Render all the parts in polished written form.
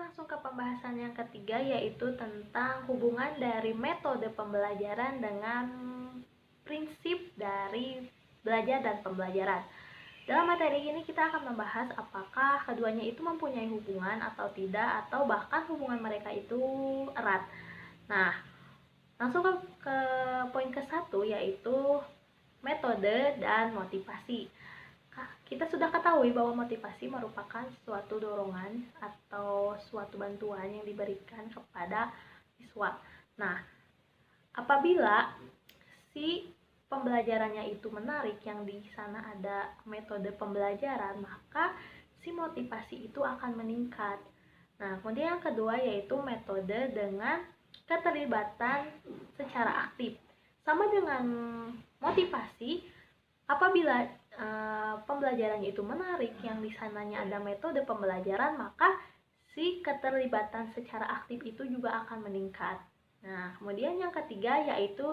langsung ke pembahasan yang ketiga, yaitu tentang hubungan dari metode pembelajaran dengan prinsip dari belajar dan pembelajaran. Dalam materi ini kita akan membahas apakah keduanya itu mempunyai hubungan atau tidak, atau bahkan hubungan mereka itu erat. Nah, langsung ke poin ke-1, yaitu metode dan motivasi. Kita sudah ketahui bahwa motivasi merupakan suatu dorongan atau suatu bantuan yang diberikan kepada siswa. Nah, apabila si pembelajarannya itu menarik, yang di sana ada metode pembelajaran, maka si motivasi itu akan meningkat. Nah, kemudian yang kedua yaitu metode dengan keterlibatan secara aktif. Sama dengan motivasi, apabila pembelajarannya itu menarik, yang di sananya ada metode pembelajaran, maka si keterlibatan secara aktif itu juga akan meningkat. Nah, kemudian yang ketiga yaitu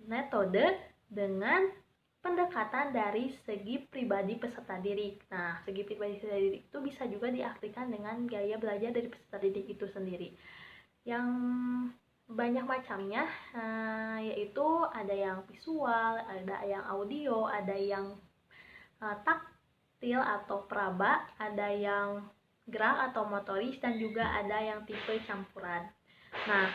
metode dengan pendekatan dari segi pribadi peserta didik. Nah, segi pribadi peserta didik itu bisa juga diartikan dengan gaya belajar dari peserta didik itu sendiri. Yang banyak macamnya, yaitu ada yang visual, ada yang audio, ada yang taktil atau peraba, ada yang gerak atau motoris, dan juga ada yang tipe campuran. Nah,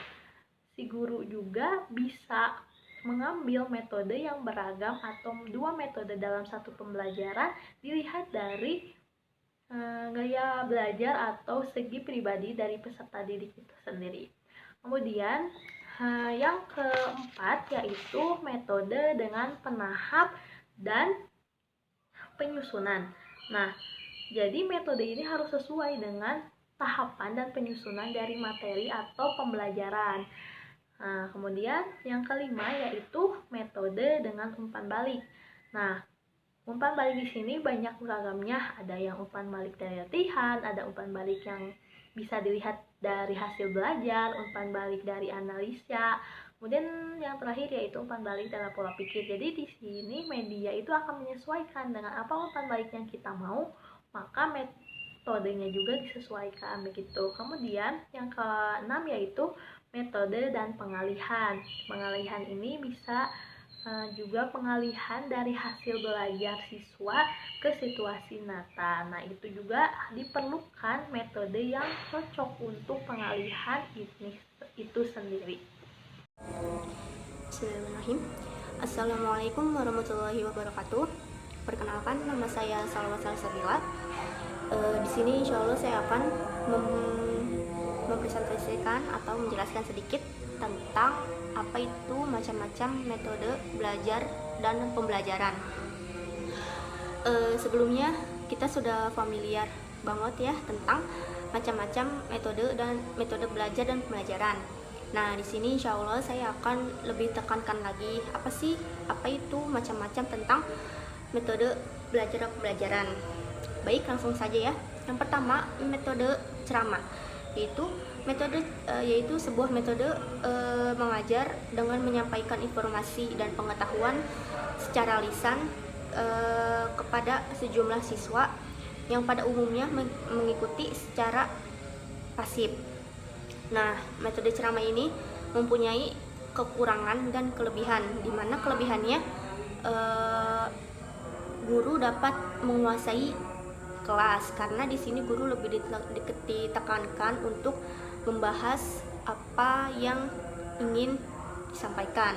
si guru juga bisa mengambil metode yang beragam atau dua metode dalam satu pembelajaran dilihat dari gaya belajar atau segi pribadi dari peserta didik itu sendiri. Kemudian yang keempat yaitu metode dengan penahap dan penyusunan. Nah, jadi metode ini harus sesuai dengan tahapan dan penyusunan dari materi atau pembelajaran. Nah, kemudian yang kelima yaitu metode dengan umpan balik. Nah, umpan balik di sini banyak beragamnya. Ada yang umpan balik dari latihan, ada umpan balik yang bisa dilihat dari hasil belajar, umpan balik dari analisa. Kemudian yang terakhir yaitu umpan balik dalam pola pikir. Jadi di sini media itu akan menyesuaikan dengan apa umpan balik yang kita mau, maka metodenya juga disesuaikan begitu. Kemudian yang keenam yaitu metode dan pengalihan. Pengalihan ini bisa juga pengalihan dari hasil belajar siswa ke situasi nyata. Nah, itu juga diperlukan metode yang cocok untuk pengalihan ini itu sendiri. Bismillahirrahmanirrahim. Assalamualaikum warahmatullahi wabarakatuh. Perkenalkan, nama saya Salwa Salsabila. Di sini insya Allah saya akan mempresentasikan atau menjelaskan sedikit tentang apa itu macam-macam metode belajar dan pembelajaran. Sebelumnya kita sudah familiar banget ya tentang macam-macam metode belajar dan pembelajaran. Nah, di sini insya Allah saya akan lebih tekankan lagi apa itu macam-macam tentang metode belajar dan pembelajaran. Baik, langsung saja ya. Yang pertama, metode ceramah, yaitu sebuah metode mengajar dengan menyampaikan informasi dan pengetahuan secara lisan kepada sejumlah siswa yang pada umumnya mengikuti secara pasif. Nah, metode ceramah ini mempunyai kekurangan dan kelebihan, di mana kelebihannya guru dapat menguasai kelas, karena di sini guru lebih ditekankan untuk membahas apa yang ingin disampaikan.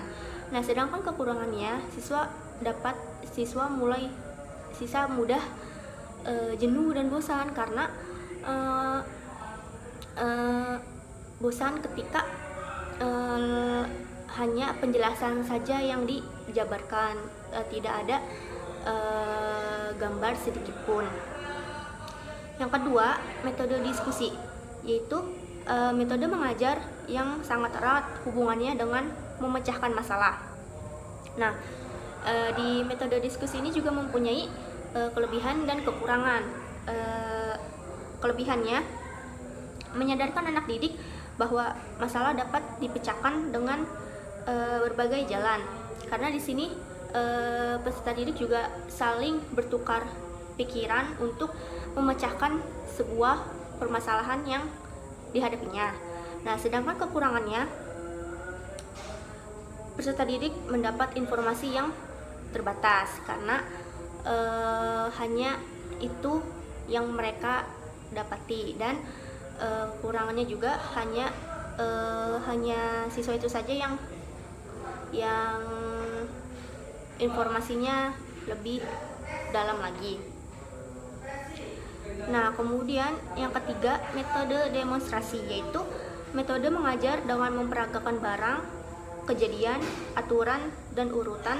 Nah, sedangkan kekurangannya siswa mudah jenuh dan bosan, karena bosan ketika hanya penjelasan saja yang dijabarkan, tidak ada gambar sedikit pun. Yang kedua, metode diskusi, yaitu metode mengajar yang sangat erat hubungannya dengan memecahkan masalah. Nah, di metode diskusi ini juga mempunyai kelebihan dan kekurangan. Kelebihannya menyadarkan anak didik bahwa masalah dapat dipecahkan dengan berbagai jalan, karena di sini peserta didik juga saling bertukar pikiran untuk memecahkan sebuah permasalahan yang dihadapinya. Nah, sedangkan kekurangannya, peserta didik mendapat informasi yang terbatas karena hanya itu yang mereka dapati, dan kurangannya juga hanya siswa itu saja yang informasinya lebih dalam lagi. Nah, kemudian yang ketiga, metode demonstrasi, yaitu metode mengajar dengan memperagakan barang, kejadian, aturan, dan urutan,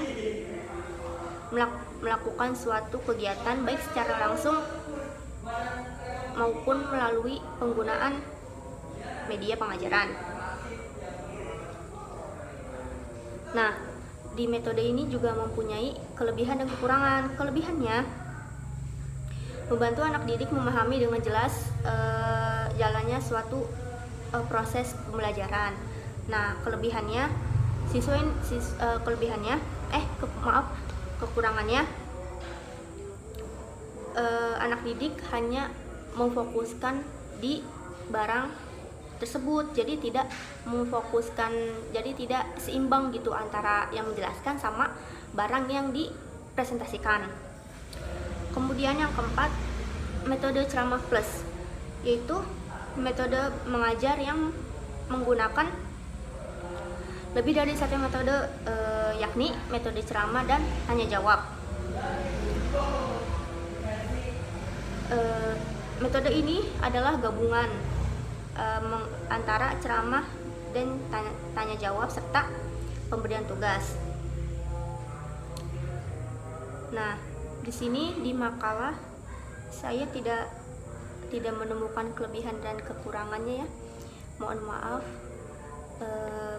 melakukan suatu kegiatan baik secara langsung maupun melalui penggunaan media pengajaran. Nah, di metode ini juga mempunyai kelebihan dan kekurangan. Kelebihannya, membantu anak didik memahami dengan jelas jalannya suatu proses pembelajaran. Nah, kekurangannya, anak didik hanya memfokuskan di barang tersebut, jadi tidak seimbang gitu antara yang menjelaskan sama barang yang dipresentasikan. Kemudian yang keempat, metode ceramah plus, yaitu metode mengajar yang menggunakan lebih dari satu metode, yakni metode ceramah dan tanya jawab. Metode ini adalah gabungan antara ceramah dan tanya jawab serta pemberian tugas. Nah, di sini di makalah saya tidak menemukan kelebihan dan kekurangannya ya. Mohon maaf.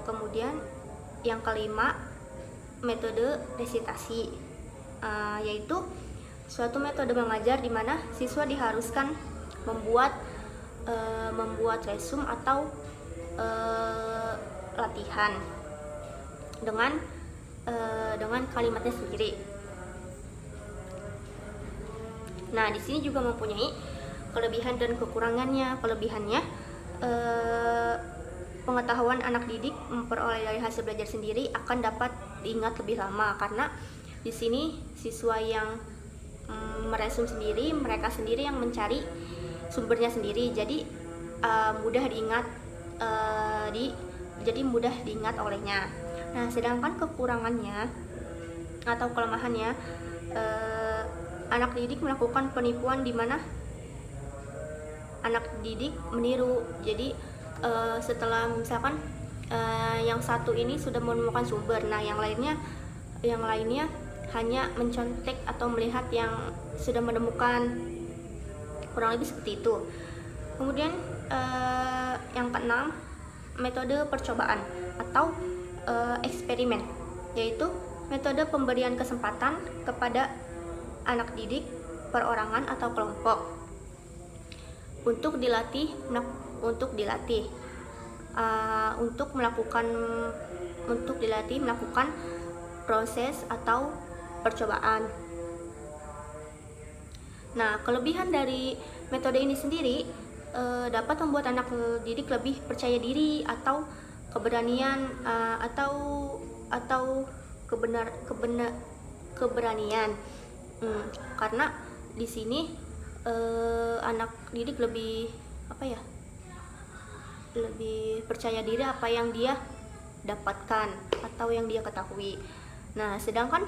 Kemudian yang kelima, metode resitasi, yaitu suatu metode mengajar di mana siswa diharuskan membuat resume atau latihan dengan kalimatnya sendiri. Nah, di sini juga mempunyai kelebihan dan kekurangannya. Kelebihannya, pengetahuan anak didik memperoleh dari hasil belajar sendiri akan dapat diingat lebih lama, karena di sini siswa yang meresum sendiri, mereka sendiri yang mencari sumbernya sendiri, jadi mudah diingat olehnya. Nah, sedangkan kekurangannya atau kelemahannya, anak didik melakukan penipuan di mana anak didik meniru. Jadi setelah misalkan yang satu ini sudah menemukan sumber, nah yang lainnya hanya mencontek atau melihat yang sudah menemukan, kurang lebih seperti itu. Kemudian yang keenam, metode percobaan atau eksperimen, yaitu metode pemberian kesempatan kepada anak didik perorangan atau kelompok untuk dilatih melakukan proses atau percobaan. Nah, kelebihan dari metode ini sendiri dapat membuat anak didik lebih percaya diri atau keberanian keberanian. Karena di sini anak didik lebih lebih percaya diri apa yang dia dapatkan atau yang dia ketahui. Nah, sedangkan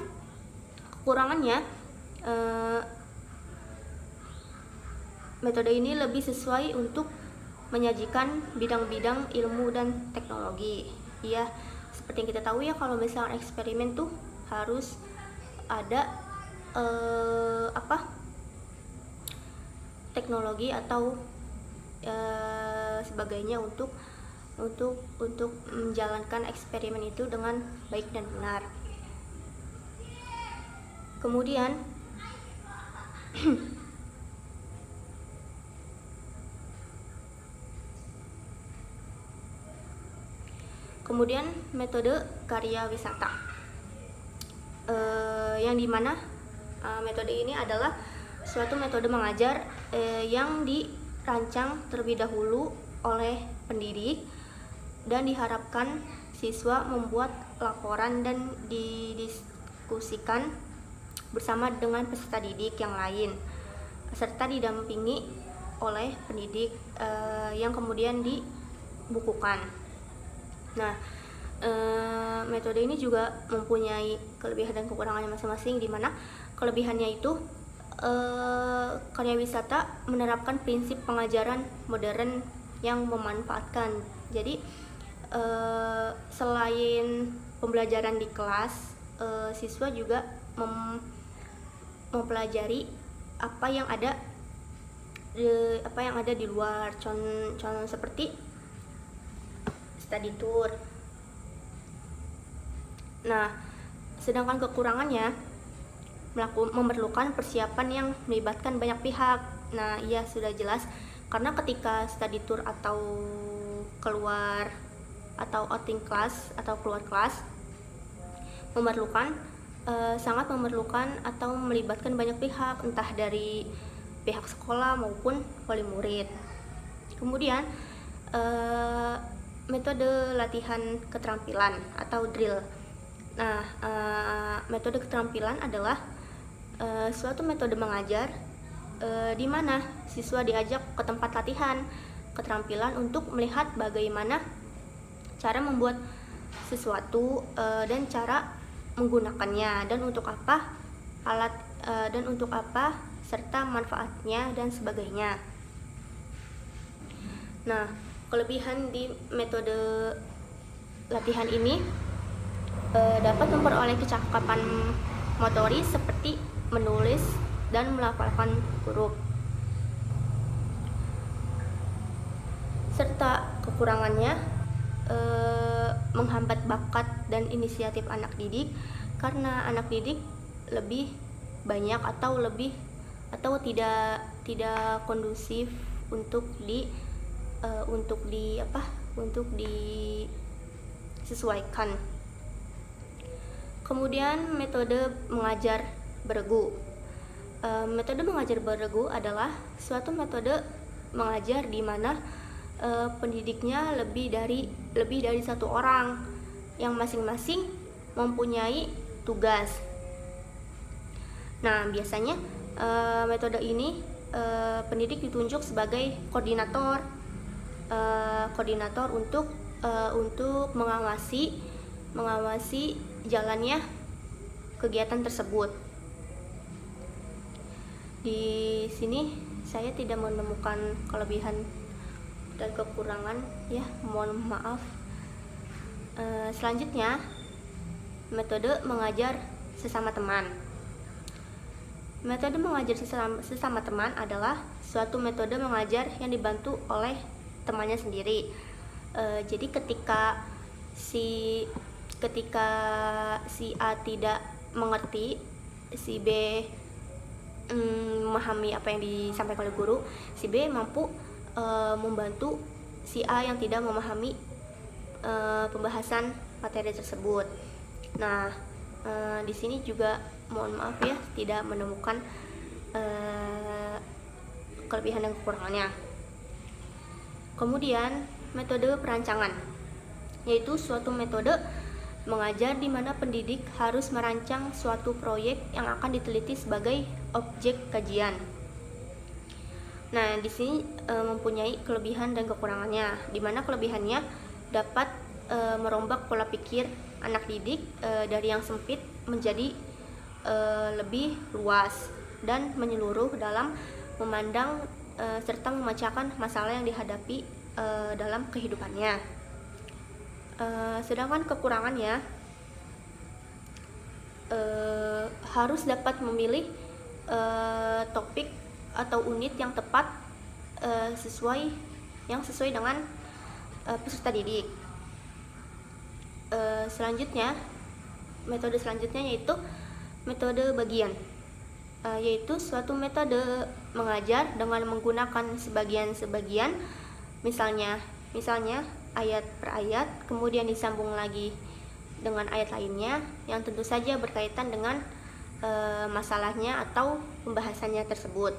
kekurangannya, metode ini lebih sesuai untuk menyajikan bidang-bidang ilmu dan teknologi. Ya, seperti yang kita tahu ya, kalau misalnya eksperimen tuh harus ada teknologi atau sebagainya untuk menjalankan eksperimen itu dengan baik dan benar. Kemudian metode karya wisata, yang dimana metode ini adalah suatu metode mengajar yang dirancang terlebih dahulu oleh pendidik, dan diharapkan siswa membuat laporan dan didiskusikan bersama dengan peserta didik yang lain, serta didampingi oleh pendidik yang kemudian dibukukan. Nah, metode ini juga mempunyai kelebihan dan kekurangannya masing-masing, di mana kelebihannya itu karya wisata menerapkan prinsip pengajaran modern yang memanfaatkan. Jadi selain pembelajaran di kelas, siswa juga mempelajari apa yang ada di luar, contoh seperti study tour. Nah, sedangkan kekurangannya memerlukan persiapan yang melibatkan banyak pihak. Nah, iya sudah jelas, karena ketika study tour atau keluar atau outing kelas atau keluar kelas sangat memerlukan atau melibatkan banyak pihak, entah dari pihak sekolah maupun wali murid. Kemudian metode latihan keterampilan atau drill. Nah, metode keterampilan adalah suatu metode mengajar di mana siswa diajak ke tempat latihan keterampilan untuk melihat bagaimana cara membuat sesuatu dan cara menggunakannya, dan untuk apa alat dan untuk apa serta manfaatnya dan sebagainya. Nah, kelebihan di metode latihan ini dapat memperoleh kecakapan motoris seperti menulis dan melafalkan huruf. Serta kekurangannya menghambat bakat dan inisiatif anak didik, karena anak didik lebih banyak atau tidak kondusif untuk disesuaikan. Kemudian metode mengajar beregu. Metode mengajar beregu adalah suatu metode mengajar di mana pendidiknya lebih dari satu orang yang masing-masing mempunyai tugas. Nah, biasanya metode ini pendidik ditunjuk sebagai koordinator untuk mengawasi jalannya kegiatan tersebut. Di sini saya tidak menemukan kelebihan dan kekurangan, ya, mohon maaf. Selanjutnya, metode mengajar sesama teman. Metode mengajar sesama teman adalah suatu metode mengajar yang dibantu oleh temannya sendiri. Jadi ketika si A tidak mengerti, si B memahami apa yang disampaikan oleh guru, si B mampu membantu si A yang tidak memahami pembahasan materi tersebut. Nah, di sini juga mohon maaf ya, tidak menemukan kelebihan dan kekurangannya. Kemudian metode perancangan, yaitu suatu metode mengajar di mana pendidik harus merancang suatu proyek yang akan diteliti sebagai objek kajian. Nah, di sini mempunyai kelebihan dan kekurangannya, di mana kelebihannya dapat merombak pola pikir anak didik dari yang sempit menjadi lebih luas dan menyeluruh dalam memandang serta memecahkan masalah yang dihadapi dalam kehidupannya. Sedangkan kekurangannya harus dapat memilih topik atau unit yang tepat sesuai dengan peserta didik. Metode selanjutnya yaitu metode bagian, yaitu suatu metode mengajar dengan menggunakan sebagian-sebagian, misalnya ayat per ayat, kemudian disambung lagi dengan ayat lainnya yang tentu saja berkaitan dengan masalahnya atau pembahasannya tersebut.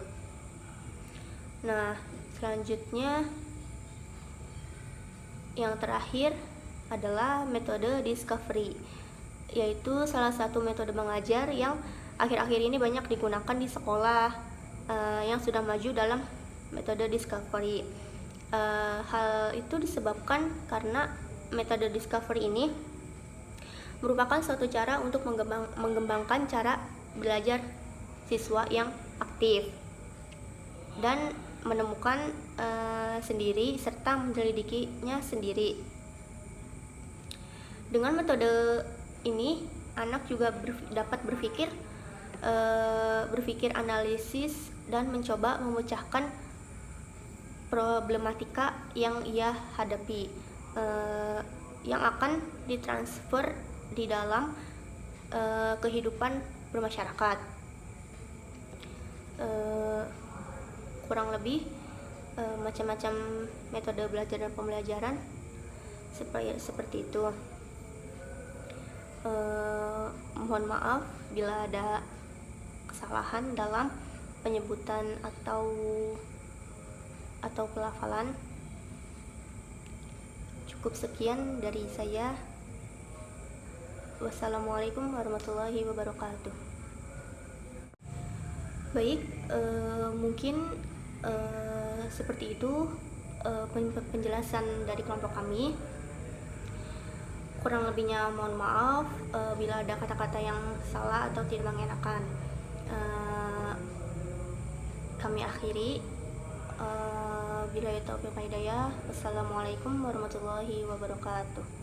Nah, selanjutnya yang terakhir adalah metode discovery, yaitu salah satu metode mengajar yang akhir-akhir ini banyak digunakan di sekolah yang sudah maju dalam metode discovery. Hal itu disebabkan karena metode discovery ini merupakan suatu cara untuk mengembangkan cara belajar siswa yang aktif dan menemukan sendiri serta menyelidikinya sendiri. Dengan metode ini, anak juga dapat berpikir analisis dan mencoba memecahkan problematika yang ia hadapi, yang akan ditransfer di dalam kehidupan bermasyarakat. Kurang lebih macam-macam metode belajar dan pembelajaran seperti itu. Mohon maaf bila ada kesalahan dalam penyebutan atau pelafalan. Cukup sekian dari saya. Wassalamualaikum warahmatullahi wabarakatuh. Baik, mungkin seperti itu penjelasan dari kelompok kami. Kurang lebihnya mohon maaf bila ada kata-kata yang salah atau tidak mengenakan. Kami akhiri. Billahi taufiq wal hidayah. Wassalamualaikum warahmatullahi wabarakatuh.